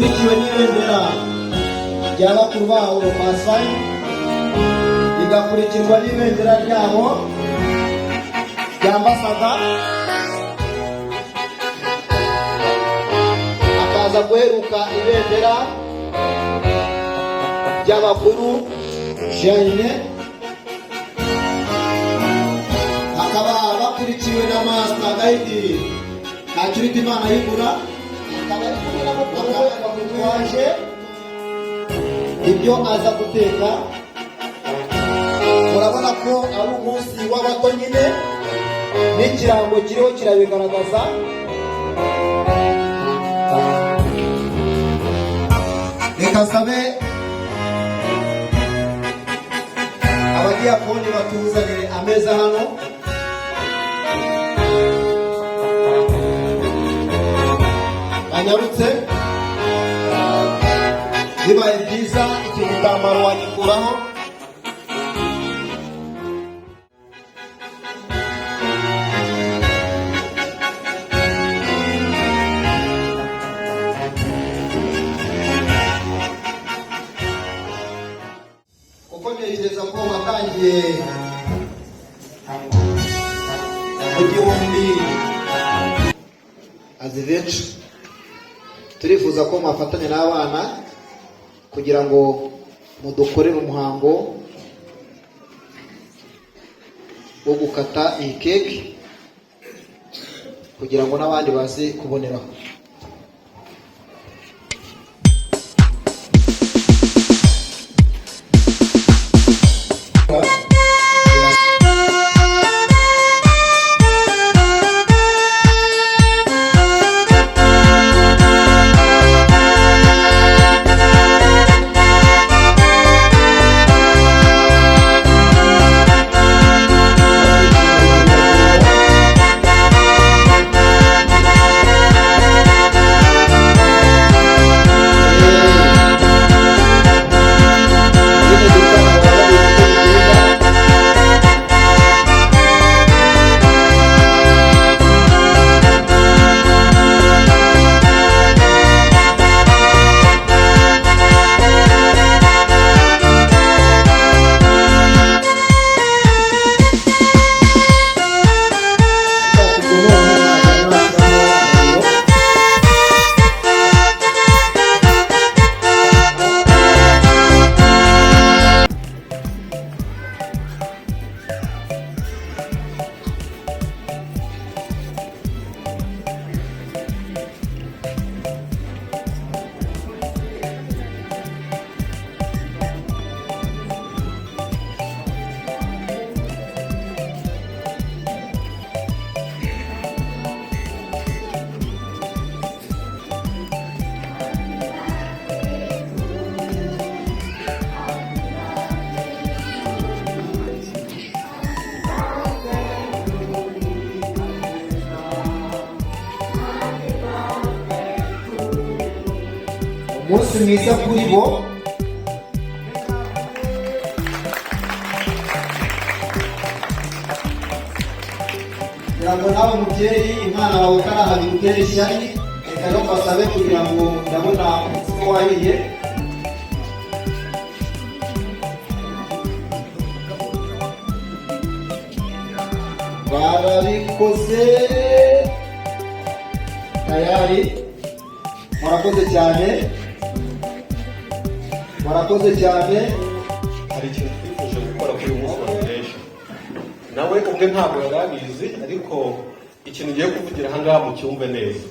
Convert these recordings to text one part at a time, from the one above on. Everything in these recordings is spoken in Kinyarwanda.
ikurikiwe n'ibendera rya bakuru bawo Maasai, igakurikirwa n'ibendera ryabo rya Ambasada, akaza guheruka ibendera ry'abakuru Jaine, akaba bakurikiwe na Master Guide Ntakirutimana Yigura, waje ibyo aza guteka. Murabona ko ari umunsi w'abato nyine, n'ikirango kiriho kirabigaragaza. Reka sabe abadiyakoni batuzanire ameza hano. Anyarutse bibaye byiza iki gitambaro wagikuraho. Kuko ntekereza ko watangiye mu gihumbi aziventure. Turifuza ko mwafatanya n'abana kugira ngo mudukorere umuhango wo gukata iyi keke kugira ngo n'abandi baze kuboneraho. Umunsi mwiza kuri bo. Ntabwo nawe mubyeyi Imana wawe karaha bigutera ishyari, reka no basabe kugira ngo ndabona umutsima wahiye. Barabikoze tayari. Murakoze cyane, murakoze cyane. Hari ikintu twifuje gukora kuri uyu munsi wa Foundation, nawe ubwe ntabwo yari abizi, ariko ikintu ugiye kuvugira aha ngaha mucyumve neza.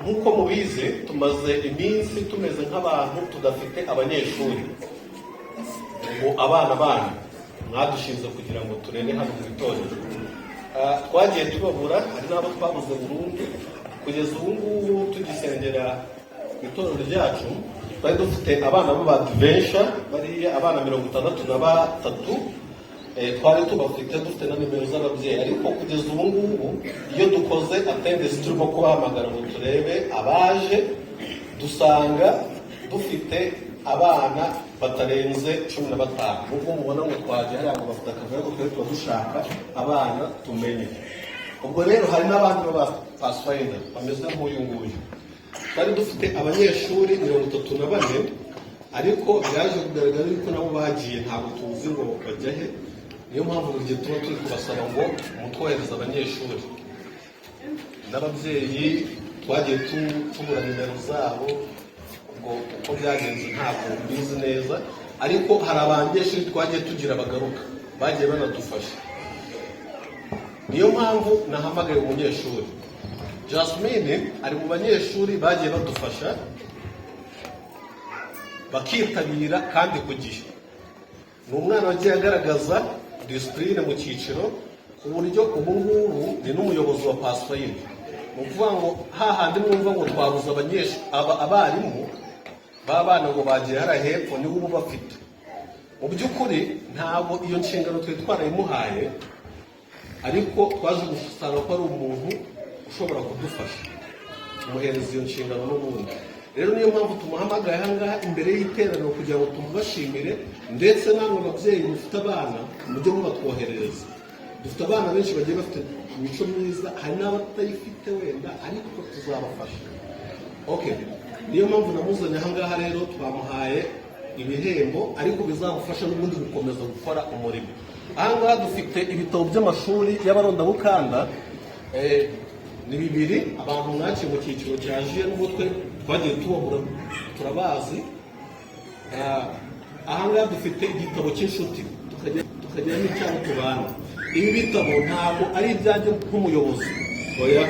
Nk'uko mubizi tumaze iminsi tumeze nk'abantu tudafite abanyeshuri. Ubu abana banyu mwadushinze kugira ngo turere hano mu itorero. Twagiye tubabura, hari n'abo twabuze burundu. Kugeza ubu ngubu tugisengera itorero ryacu twari dufite abana b'Abadventure bariya abana 63 twari tubafite, dufite na nimero z'ababyeyi. Ariko kugeza ubu ngubu iyo dukoze attendance turimo kubahamagara ngo turebe abaje, dusanga dufite abana batarenze 15. Ubwo mubona ngo twaje hariya ngo bafite akavuyo ko dushaka abana tumenye. Ubwo rero hari n'abandi b'Abapathfinder bameze nk'uyu nguyu. twari dufite abanyeshuri 34 ariko byaje kugaragara yuko nabo bagiye ntabwo tuzi ngo bajya he. Niyo mpamvu buri gihe tuba turi kubasaba ngo mutwohereze abanyeshuri n'ababyeyi. Twagiye tubura nimero zabo ngo uko byagenze ntabwo bizi neza, ariko hari abanyeshuri twagiye tugira bagaruka bagiye banadufasha. Niyo mpamvu nahamagaye umunyeshuri Jasmine ari mu banyeshuri bagiye badufasha bakitabira kandi ku gihe. Ni umwana wagiye agaragaza discipline mu cyiciro ku buryo ubu ngubu ni n'umuyobozi wa Pathfinder. Ni ukuvuga ngo hahandi mwumva ngo twabuze abarimu b'abana ngo bagiye hariya hepfo nibo ubu bafite. Mu by'ukuri ntabwo iyo nshingano twari twarayimuhaye, ariko twaje gusanga ko ari umuntu ushobora kudufasha tumuhereza iyo nshingano n'ubundi. Rero niyo mpamvu tumuhamagaye ahangaha imbere y'iteraniro kugira ngo tumubashimire, ndetse namwe ababyeyi mufite abana mujye mubatwoherereza. Dufite abana benshi bagiye bafite imico myiza, hari n'abatayifite wenda, ariko tuzabafasha. Okay, niyo mpamvu namuzanye ahangaha. Rero twamuhaye ibihembo ariko bizamufasha n'ubundi gukomeza gukora umurimo. Ahangaha dufite ibitabo by'amashuri y'abarondabukanda ni 2 abantu mwaciye mu cyiciro cya jiye n'umutwe twagiye tubabura turabazi. Ahangaha dufite igitabo cy'inshuti tukagira n'icyaro tubana. Ibi bitabo ntabwo ari ibyanjye nk'umuyobozi, oya,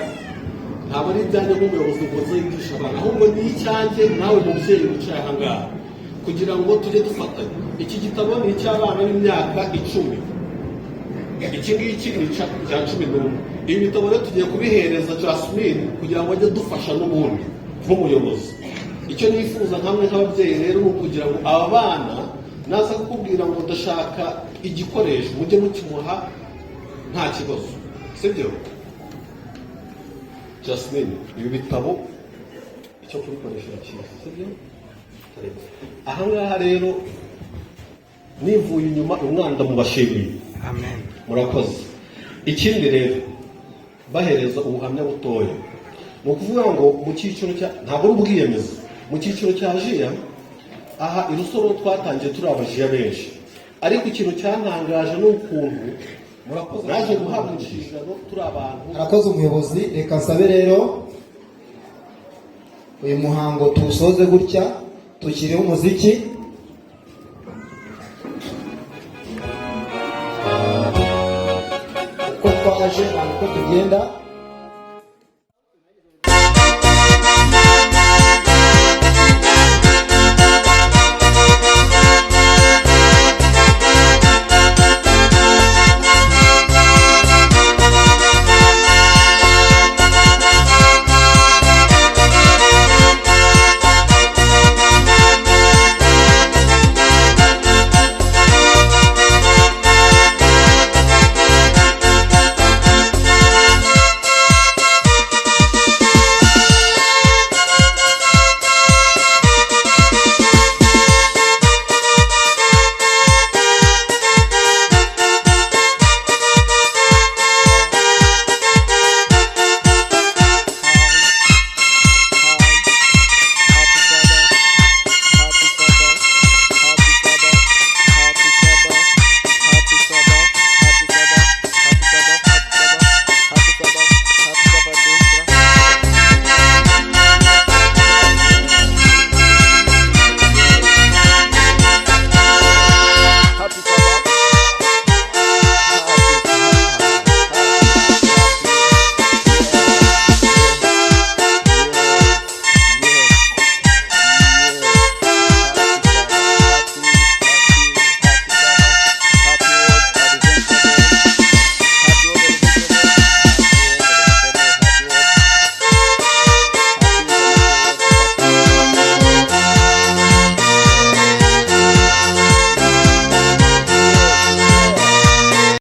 ntabwo ari ibyanjye nk'umuyobozi ngo nzigisha abana, ahubwo ni icyanjye nawe mubyeyi wicaye ahangaha, kugira ngo tujye dufatanya. Iki gitabo ni icy'abana b'imyaka 10, iki ngiki ni cya 11. Ibi bitabo rero tugiye kubihereza Jasmine kugira ngo ajye dufasha n'ubundi nk'umuyobozi. Icyo nifuza nkamwe nk'ababyeyi rero ni ukugira ngo aba bana naza kukubwira ngo ndashaka igikoresho mujye mukimuha nta kibazo, sibyo? Jasmine, ibi bitabo icyo kubikoresha cyiza, sibyo? Ahangaha rero nivuye inyuma umwana ndamubashimiye. Amen. Murakoze. Ikindi rero bahereza ubuhamya butoya, ni ukuvuga ngo mu cyiciro cya ntabwo ari ubwiyemezi, mu cyiciro cya jiya aha irusoro twatangiye turi abajiya benshi, ariko ikintu cyantangaje ni ukuntu murakoze naje guhabwa inshingano turi abantu. Arakoze umuyobozi. Reka nsabe rero uyu muhango tuwusoze gutya, tukiriho umuziki. Uko twaje ntabwo tugenda.